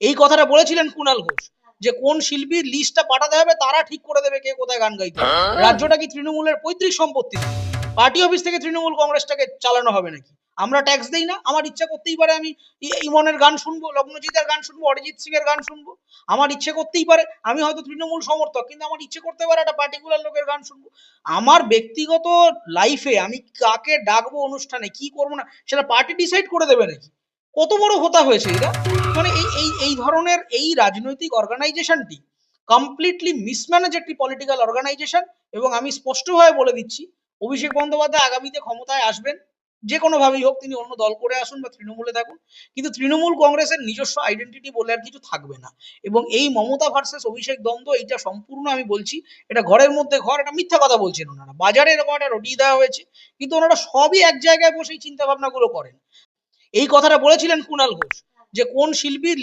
এই কথাটা বলেছিলেন কুণাল ঘোষ যে কোন শিল্পীর লিস্টটা পাঠাতে হবে তারা ঠিক করে দেবে কে কোথায় গান গাইতে হবে। রাজ্যটা কি তৃণমূলের পৈতৃক সম্পত্তি? পার্টি অফিস থেকে তৃণমূল কংগ্রেসটাকে চালানো হবে নাকি? আমরা ট্যাক্স দেই না? আমার ইচ্ছা করতেই পারে আমি ইমনের গান শুনবো, লগ্নজিতের গান শুনবো, অরিজিৎ সিং এর গান শুনবো। আমার ইচ্ছে করতেই পারে আমি হয়তো তৃণমূল সমর্থক, কিন্তু আমার ইচ্ছে করতে পারে একটা পার্টিকুলার লোকের গান শুনবো। আমার ব্যক্তিগত লাইফে আমি কাকে ডাকবো অনুষ্ঠানে কি করবো না সেটা পার্টি ডিসাইড করে দেবে নাকি? কত বড় হতা হয়েছে এরা! মানে এই ধরনের এই রাজনৈতিক অর্গানাইজেশনটি কমপ্লিটলি মিসম্যানেজ একটি পলিটিক্যাল অর্গানাইজেশন। এবং আমি স্পষ্টভাবে বলে দিচ্ছি, অভিষেক বন্দ্যোপাধ্যায় আগামীতে ক্ষমতায় আসবেন, যে কোনো ভাবেই হোক, তিনি অন্য দল করে আসুন বা তৃণমূলে থাকুন, কিন্তু তৃণমূল কংগ্রেসের নিজস্ব আইডেন্টিটি বলে আর কিছু থাকবে না। এবং এই মমতা ভার্সেস অভিষেক দ্বন্দ্ব, এইটা সম্পূর্ণ আমি বলছি, এটা ঘরের মধ্যে ঘর, এটা মিথ্যা কথা বলছেন ওনারা। বাজারে এরকম একটা রটিয়ে দেওয়া হয়েছে, কিন্তু ওনারা সবই এক জায়গায় বসেই চিন্তা ভাবনাগুলো করেন। এই কথাটা বলেছিলেন কুণাল ঘোষ যে কোন শিল্পীর